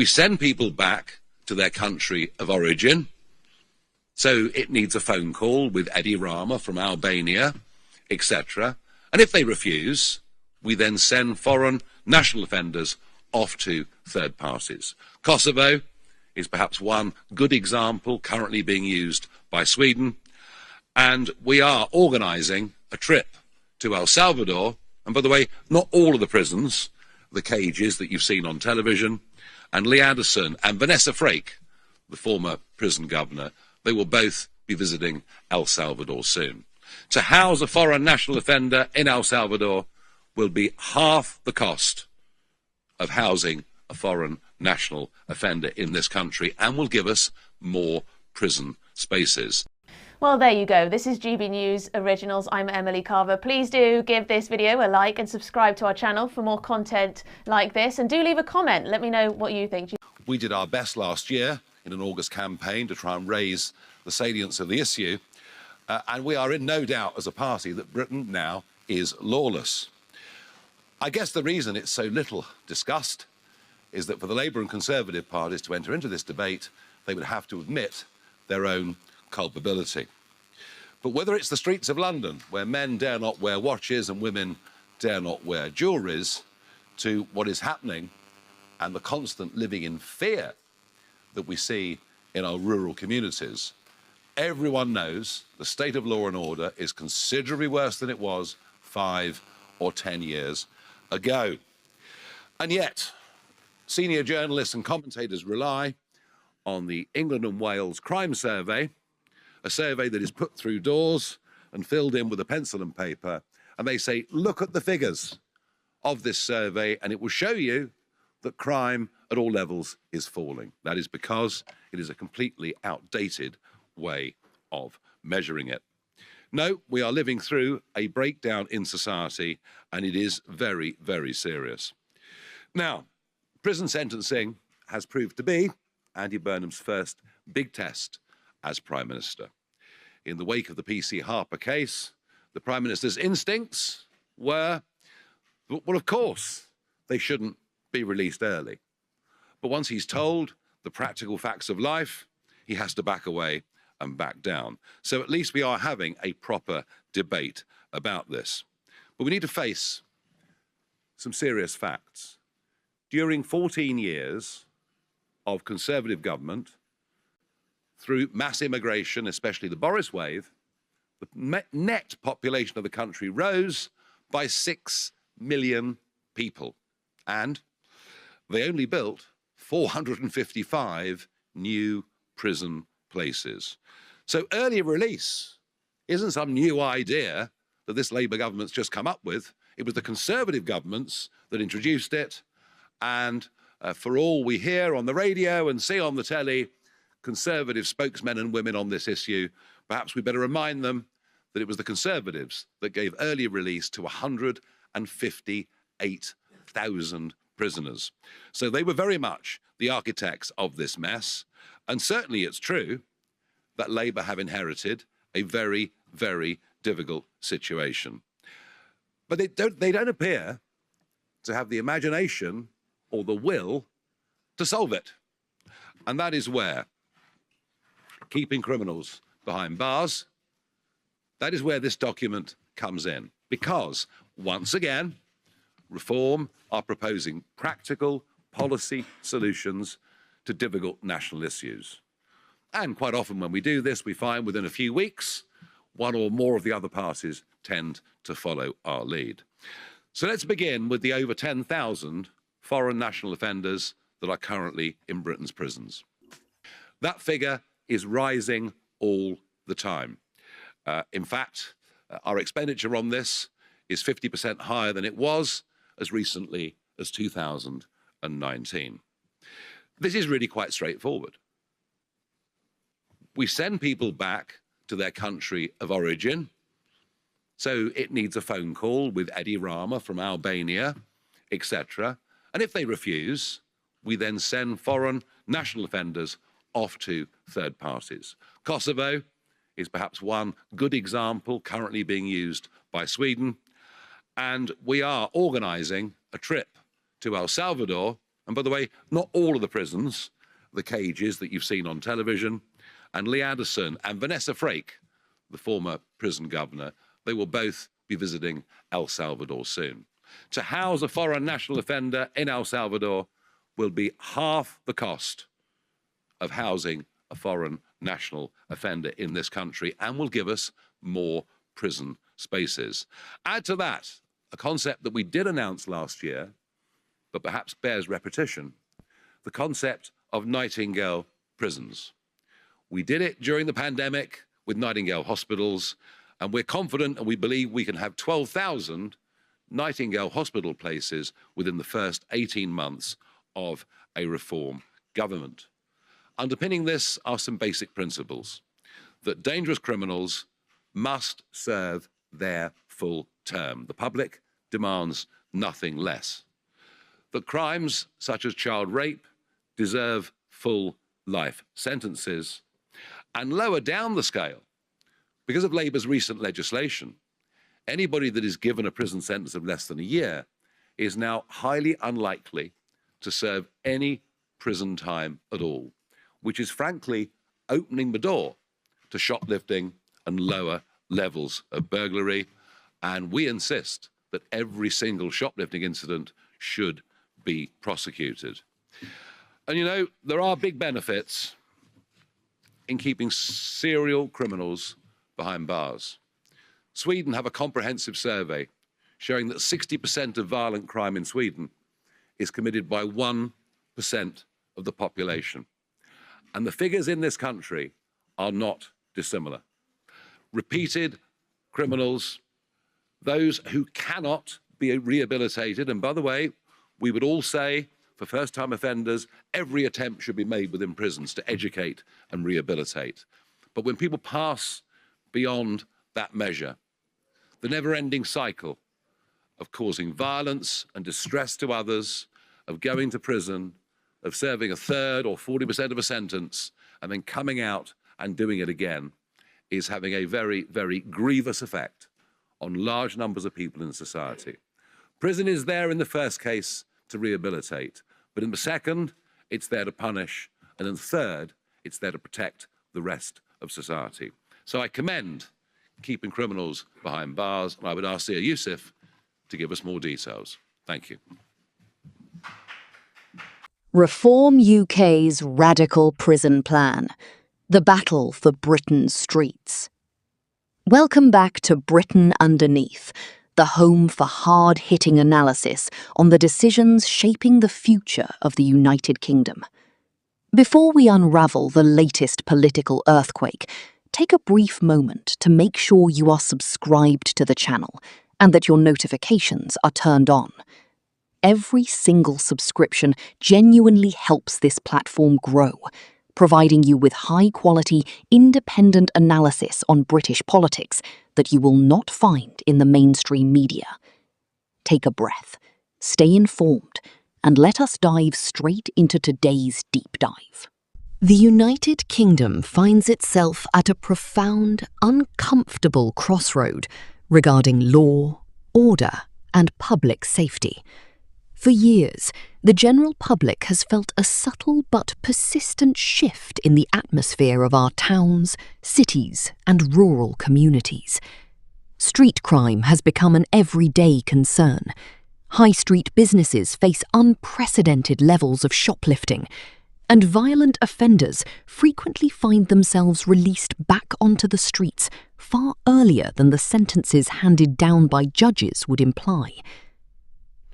We send people back to their country of origin, so it needs a phone call with Edi Rama from Albania, etc. And if they refuse, we then send foreign national offenders off to third parties. Kosovo is perhaps one good example currently being used by Sweden, and we are organising a trip to El Salvador. And by the way, not all of the prisons, the cages that you've seen on television, and Lee Anderson and Vanessa Frake, the former prison governor, they will both be visiting El Salvador soon. To house a foreign national offender in El Salvador will be half the cost of housing a foreign national offender in this country, and will give us more prison spaces. Well, there you go. This is GB News Originals. I'm Emily Carver. Please do give this video a like and subscribe to our channel for more content like this. And do leave a comment. Let me know what you think. We did our best last year in an August campaign to try and raise the salience of the issue. And we are in no doubt as a party that Britain now is lawless. I guess the reason it's so little discussed is that for the Labour and Conservative parties to enter into this debate, they would have to admit their own culpability. But whether it's the streets of London, where men dare not wear watches and women dare not wear jewelleries, to what is happening and the constant living in fear that we see in our rural communities, everyone knows the state of law and order is considerably worse than it was 5 or 10 years ago. And yet, senior journalists and commentators rely on the England and Wales Crime Survey, a survey that is put through doors and filled in with a pencil and paper, and they say, look at the figures of this survey and it will show you that crime at all levels is falling. That is because it is a completely outdated way of measuring it. No, we are living through a breakdown in society, and it is very, very serious. Now, prison sentencing has proved to be Andy Burnham's first big test as Prime Minister. In the wake of the PC Harper case, the Prime Minister's instincts were, well, of course, they shouldn't be released early. But once he's told the practical facts of life, he has to back away and back down. So at least we are having a proper debate about this. But we need to face some serious facts. During 14 years of Conservative government, through mass immigration, especially the Boris wave, the net population of the country rose by 6 million people. And they only built 455 new prison places. So early release isn't some new idea that this Labour government's just come up with. It was the Conservative governments that introduced it. And for all we hear on the radio and see on the telly, Conservative spokesmen and women on this issue, perhaps we better remind them that it was the Conservatives that gave early release to 158,000 prisoners. So they were very much the architects of this mess. And certainly it's true that Labour have inherited a very, very difficult situation. But they don't appear to have the imagination or the will to solve it. And that is where keeping criminals behind bars, that is where this document comes in. Because, once again, Reform are proposing practical policy solutions to difficult national issues. And quite often when we do this, we find within a few weeks, one or more of the other parties tend to follow our lead. So let's begin with the over 10,000 foreign national offenders that are currently in Britain's prisons. That figure is rising all the time. In fact, our expenditure on this is 50% higher than it was as recently as 2019. This is really quite straightforward. We send people back to their country of origin, so it needs a phone call with Edi Rama from Albania, etc. And if they refuse, we then send foreign national offenders off to third parties. Kosovo is perhaps one good example currently being used by Sweden. And we are organising a trip to El Salvador. And by the way, not all of the prisons, the cages that you've seen on television, and Lee Addison and Vanessa Frake, the former prison governor, they will both be visiting El Salvador soon. To house a foreign national offender in El Salvador will be half the cost of housing a foreign national offender in this country and will give us more prison spaces. Add to that a concept that we did announce last year, but perhaps bears repetition, the concept of Nightingale prisons. We did it during the pandemic with Nightingale hospitals, and we're confident and we believe we can have 12,000 Nightingale hospital places within the first 18 months of a reform government. Underpinning this are some basic principles: that dangerous criminals must serve their full term. The public demands nothing less. That crimes such as child rape deserve full life sentences. And lower down the scale, because of Labour's recent legislation, anybody that is given a prison sentence of less than a year is now highly unlikely to serve any prison time at all, which is frankly opening the door to shoplifting and lower levels of burglary. And we insist that every single shoplifting incident should be prosecuted. And you know, there are big benefits in keeping serial criminals behind bars. Sweden have a comprehensive survey showing that 60% of violent crime in Sweden is committed by 1% of the population. And the figures in this country are not dissimilar. Repeated criminals, those who cannot be rehabilitated, and by the way, we would all say for first-time offenders, every attempt should be made within prisons to educate and rehabilitate. But when people pass beyond that measure, the never-ending cycle of causing violence and distress to others, of going to prison, of serving a third or 40% of a sentence, and then coming out and doing it again, is having a very, very grievous effect on large numbers of people in society. Prison is there in the first case to rehabilitate, but in the second, it's there to punish, and in the third, it's there to protect the rest of society. So I commend keeping criminals behind bars, and I would ask Sia Youssef to give us more details. Thank you. Reform UK's radical prison plan. The battle for Britain's streets. Welcome back to Britain Underneath, the home for hard-hitting analysis on the decisions shaping the future of the United Kingdom. Before we unravel the latest political earthquake, take a brief moment to make sure you are subscribed to the channel and that your notifications are turned on. Every single subscription genuinely helps this platform grow, providing you with high-quality, independent analysis on British politics that you will not find in the mainstream media. Take a breath, stay informed, and let us dive straight into today's deep dive. The United Kingdom finds itself at a profound, uncomfortable crossroad regarding law, order, and public safety. For years, the general public has felt a subtle but persistent shift in the atmosphere of our towns, cities, and rural communities. Street crime has become an everyday concern. High street businesses face unprecedented levels of shoplifting, and violent offenders frequently find themselves released back onto the streets far earlier than the sentences handed down by judges would imply.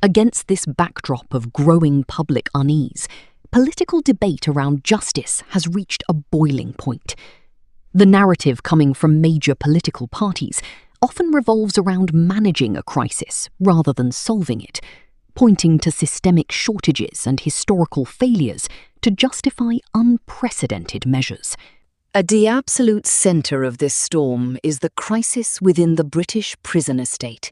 Against this backdrop of growing public unease, political debate around justice has reached a boiling point. The narrative coming from major political parties often revolves around managing a crisis rather than solving it, pointing to systemic shortages and historical failures to justify unprecedented measures. At the absolute centre of this storm is the crisis within the British prison estate.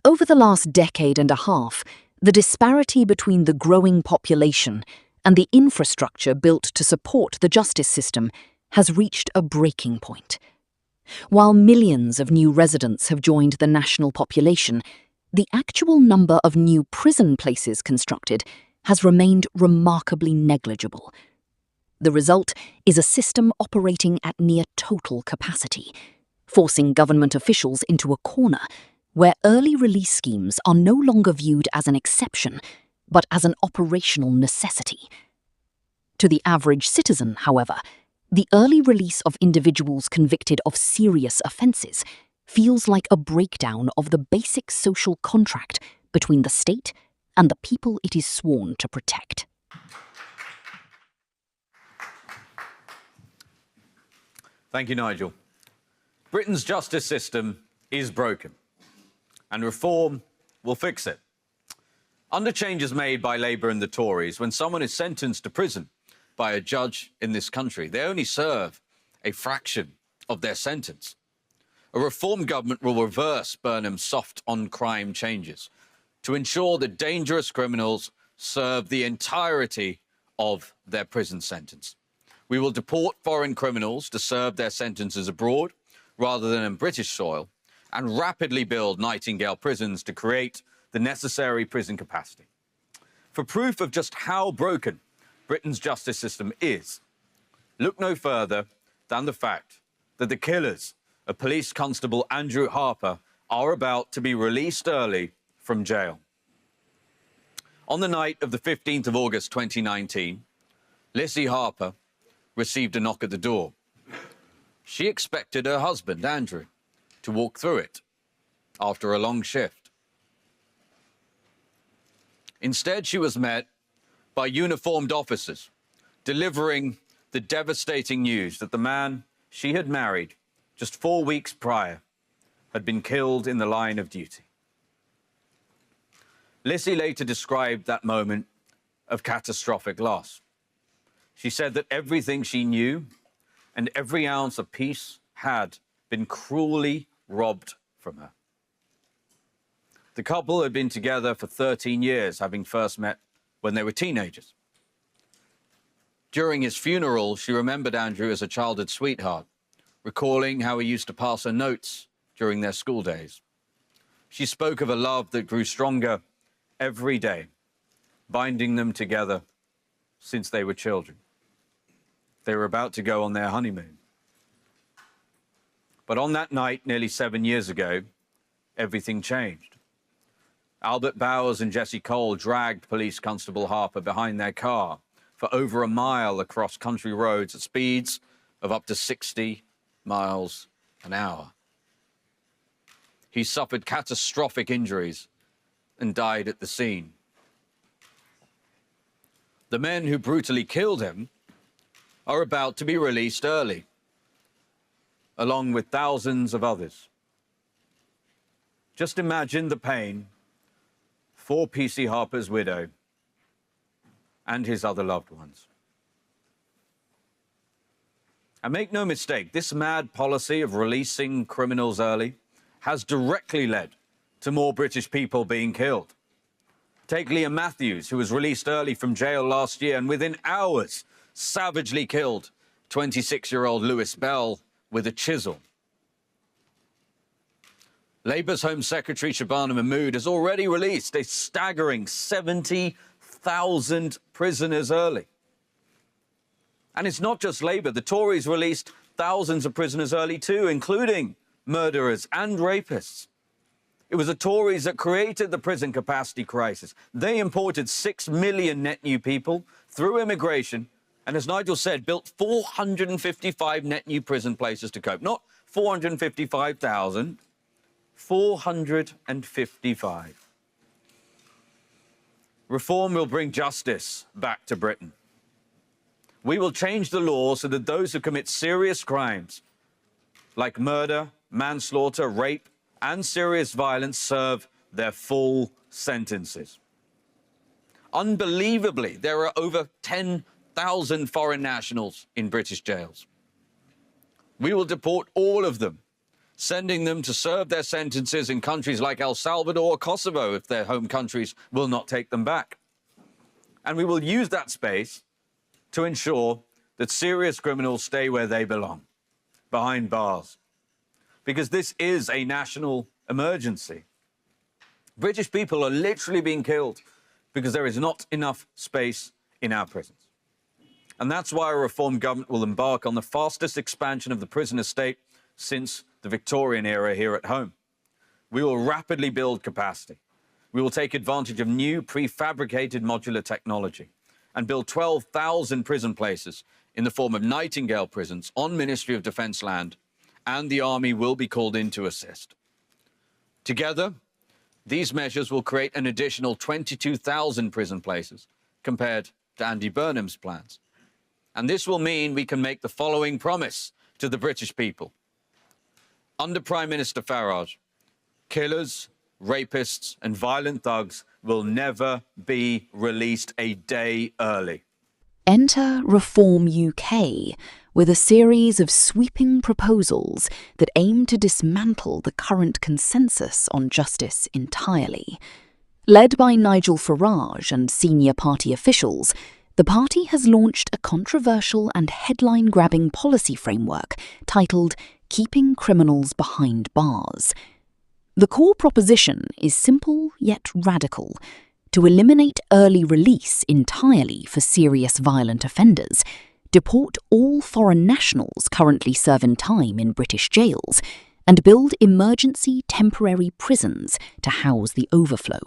Over the last decade and a half, the disparity between the growing population and the infrastructure built to support the justice system has reached a breaking point. While millions of new residents have joined the national population, the actual number of new prison places constructed has remained remarkably negligible. The result is a system operating at near total capacity, forcing government officials into a corner where early release schemes are no longer viewed as an exception, but as an operational necessity. To the average citizen, however, the early release of individuals convicted of serious offences feels like a breakdown of the basic social contract between the state and the people it is sworn to protect. Thank you, Nigel. Britain's justice system is broken, and reform will fix it. Under changes made by Labour and the Tories, when someone is sentenced to prison by a judge in this country, they only serve a fraction of their sentence. A reform government will reverse Burnham's soft on-crime changes to ensure that dangerous criminals serve the entirety of their prison sentence. We will deport foreign criminals to serve their sentences abroad rather than in British soil, and rapidly build Nightingale prisons to create the necessary prison capacity. For proof of just how broken Britain's justice system is, look no further than the fact that the killers of Police Constable Andrew Harper are about to be released early from jail. On the night of the 15th of August 2019, Lizzie Harper received a knock at the door. She expected her husband, Andrew, to walk through it after a long shift. Instead, she was met by uniformed officers delivering the devastating news that the man she had married just 4 weeks prior had been killed in the line of duty. Lizzie later described that moment of catastrophic loss. She said that everything she knew and every ounce of peace had been cruelly robbed from her. The couple had been together for 13 years, having first met when they were teenagers. During his funeral, she remembered Andrew as a childhood sweetheart, recalling how he used to pass her notes during their school days. She spoke of a love that grew stronger every day, binding them together since they were children. They were about to go on their honeymoon. But on that night, nearly 7 years ago, everything changed. Albert Bowers and Jesse Cole dragged Police Constable Harper behind their car for over a mile across country roads at speeds of up to 60 miles an hour. He suffered catastrophic injuries and died at the scene. The men who brutally killed him are about to be released early, along with thousands of others. Just imagine the pain for PC Harper's widow and his other loved ones. And make no mistake, this mad policy of releasing criminals early has directly led to more British people being killed. Take Liam Matthews, who was released early from jail last year and within hours savagely killed 26-year-old Lewis Bell with a chisel. Labour's Home Secretary Shabana Mahmood has already released a staggering 70,000 prisoners early. And it's not just Labour. The Tories released thousands of prisoners early too, including murderers and rapists. It was the Tories that created the prison capacity crisis. They imported 6 million net new people through immigration and, as Nigel said, built 455 net new prison places to cope. Not 455,000, 455. Reform will bring justice back to Britain. We will change the law so that those who commit serious crimes like murder, manslaughter, rape, and serious violence serve their full sentences. Unbelievably, there are over 10,000 foreign nationals in British jails. We will deport all of them, sending them to serve their sentences in countries like El Salvador or Kosovo if their home countries will not take them back. And we will use that space to ensure that serious criminals stay where they belong, behind bars. Because this is a national emergency. British people are literally being killed because there is not enough space in our prisons. And that's why a reform government will embark on the fastest expansion of the prison estate since the Victorian era here at home. We will rapidly build capacity. We will take advantage of new prefabricated modular technology and build 12,000 prison places in the form of Nightingale prisons on Ministry of Defence land, and the Army will be called in to assist. Together, these measures will create an additional 22,000 prison places compared to Andy Burnham's plans. And this will mean we can make the following promise to the British people. Under Prime Minister Farage, killers, rapists and violent thugs will never be released a day early. Enter Reform UK with a series of sweeping proposals that aim to dismantle the current consensus on justice entirely. Led by Nigel Farage and senior party officials, the party has launched a controversial and headline-grabbing policy framework titled Keeping Criminals Behind Bars. The core proposition is simple yet radical: to eliminate early release entirely for serious violent offenders, deport all foreign nationals currently serving time in British jails, and build emergency temporary prisons to house the overflow.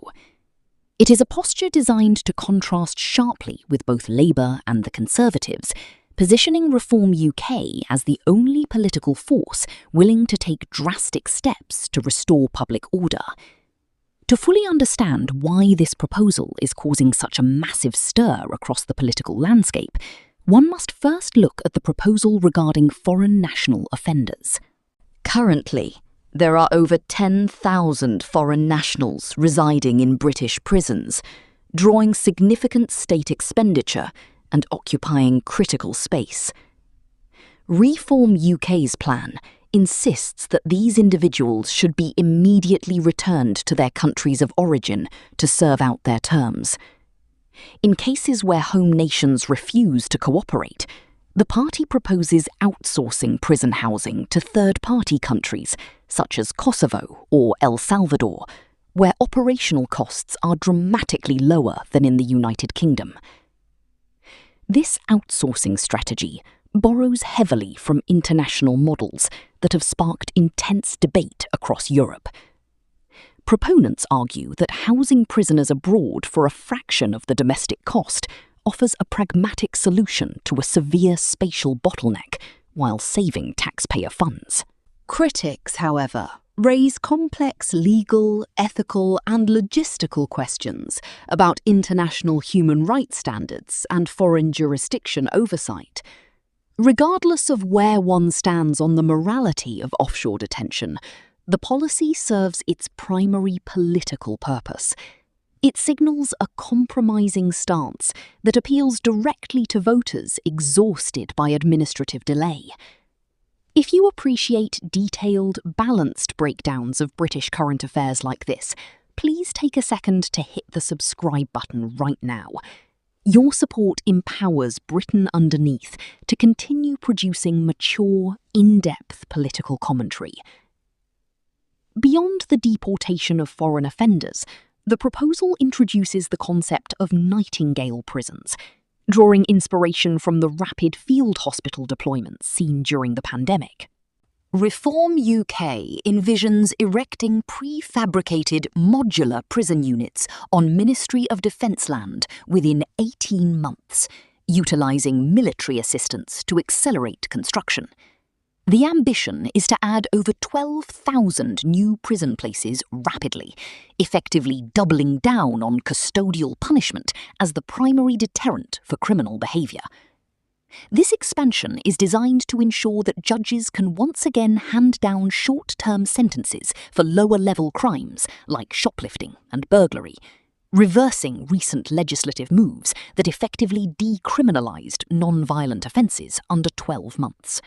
It is a posture designed to contrast sharply with both Labour and the Conservatives, positioning Reform UK as the only political force willing to take drastic steps to restore public order. To fully understand why this proposal is causing such a massive stir across the political landscape, one must first look at the proposal regarding foreign national offenders. Currently, there are over 10,000 foreign nationals residing in British prisons, drawing significant state expenditure and occupying critical space. Reform UK's plan insists that these individuals should be immediately returned to their countries of origin to serve out their terms. In cases where home nations refuse to cooperate, the party proposes outsourcing prison housing to third-party countries such as Kosovo or El Salvador, where operational costs are dramatically lower than in the United Kingdom. This outsourcing strategy borrows heavily from international models that have sparked intense debate across Europe. Proponents argue that housing prisoners abroad for a fraction of the domestic cost offers a pragmatic solution to a severe spatial bottleneck while saving taxpayer funds. Critics, however, raise complex legal, ethical and logistical questions about international human rights standards and foreign jurisdiction oversight. Regardless of where one stands on the morality of offshore detention, the policy serves its primary political purpose. It signals a compromising stance that appeals directly to voters exhausted by administrative delay. If you appreciate detailed, balanced breakdowns of British current affairs like this, please take a second to hit the subscribe button right now. Your support empowers Britain Underneath to continue producing mature, in-depth political commentary. Beyond the deportation of foreign offenders, the proposal introduces the concept of Nightingale prisons, drawing inspiration from the rapid field hospital deployments seen during the pandemic. Reform UK envisions erecting prefabricated modular prison units on Ministry of Defence land within 18 months, utilising military assistance to accelerate construction. The ambition is to add over 12,000 new prison places rapidly, effectively doubling down on custodial punishment as the primary deterrent for criminal behaviour. This expansion is designed to ensure that judges can once again hand down short-term sentences for lower-level crimes like shoplifting and burglary, reversing recent legislative moves that effectively decriminalised non-violent offences under 12 months.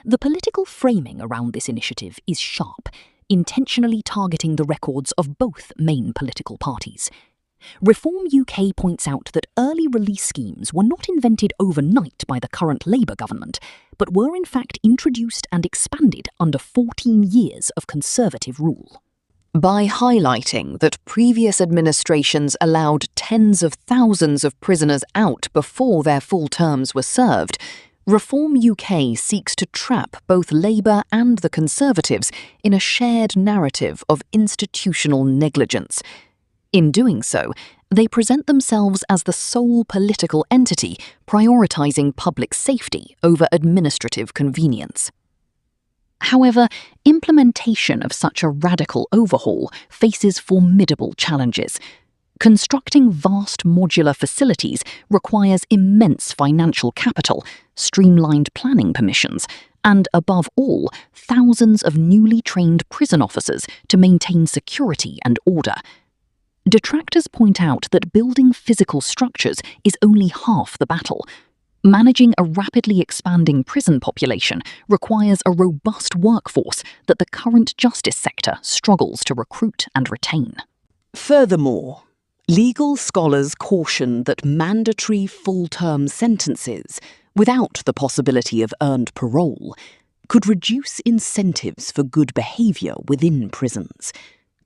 The political framing around this initiative is sharp, intentionally targeting the records of both main political parties. Reform UK points out that early release schemes were not invented overnight by the current Labour government, but were in fact introduced and expanded under 14 years of Conservative rule. By highlighting that previous administrations allowed tens of thousands of prisoners out before their full terms were served, Reform UK seeks to trap both Labour and the Conservatives in a shared narrative of institutional negligence. In doing so, they present themselves as the sole political entity prioritising public safety over administrative convenience. However, implementation of such a radical overhaul faces formidable challenges. Constructing vast modular facilities requires immense financial capital, streamlined planning permissions, and, above all, thousands of newly trained prison officers to maintain security and order. Detractors point out that building physical structures is only half the battle. Managing a rapidly expanding prison population requires a robust workforce that the current justice sector struggles to recruit and retain. Furthermore, legal scholars caution that mandatory full-term sentences, without the possibility of earned parole, could reduce incentives for good behaviour within prisons,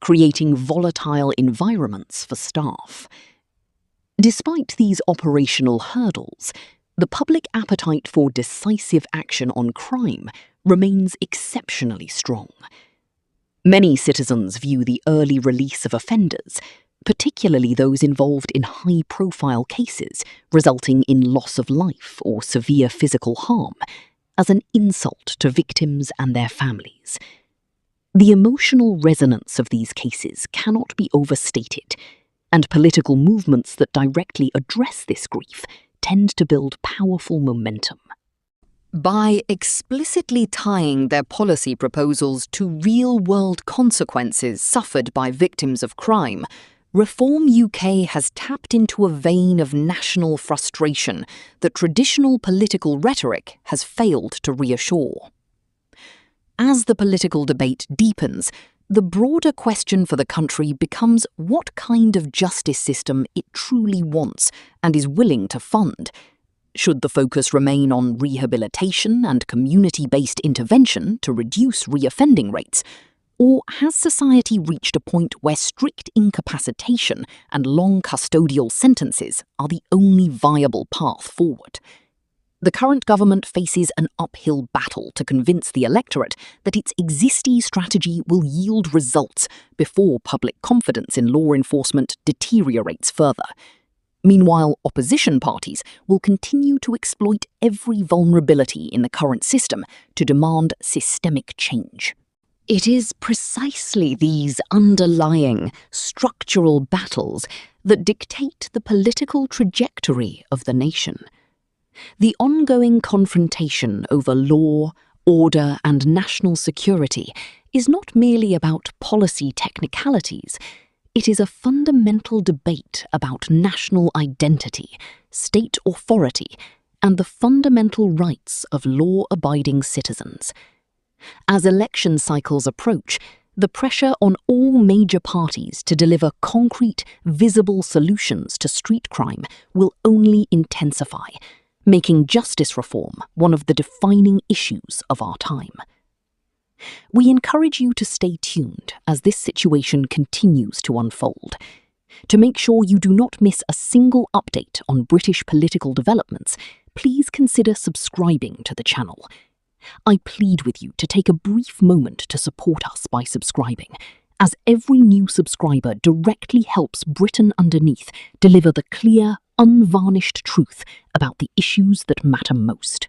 creating volatile environments for staff. Despite these operational hurdles, the public appetite for decisive action on crime remains exceptionally strong. Many citizens view the early release of offenders, particularly those involved in high-profile cases resulting in loss of life or severe physical harm, as an insult to victims and their families. The emotional resonance of these cases cannot be overstated, and political movements that directly address this grief tend to build powerful momentum. By explicitly tying their policy proposals to real-world consequences suffered by victims of crime, Reform UK has tapped into a vein of national frustration that traditional political rhetoric has failed to reassure. As the political debate deepens, the broader question for the country becomes what kind of justice system it truly wants and is willing to fund. Should the focus remain on rehabilitation and community-based intervention to reduce reoffending rates? Or has society reached a point where strict incapacitation and long custodial sentences are the only viable path forward? The current government faces an uphill battle to convince the electorate that its existing strategy will yield results before public confidence in law enforcement deteriorates further. Meanwhile, opposition parties will continue to exploit every vulnerability in the current system to demand systemic change. It is precisely these underlying structural battles that dictate the political trajectory of the nation. The ongoing confrontation over law, order, and national security is not merely about policy technicalities. It is a fundamental debate about national identity, state authority, and the fundamental rights of law-abiding citizens. As election cycles approach, the pressure on all major parties to deliver concrete, visible solutions to street crime will only intensify, making justice reform one of the defining issues of our time. We encourage you to stay tuned as this situation continues to unfold. To make sure you do not miss a single update on British political developments, please consider subscribing to the channel. I plead with you to take a brief moment to support us by subscribing, as every new subscriber directly helps Britain Underneath deliver the clear, unvarnished truth about the issues that matter most.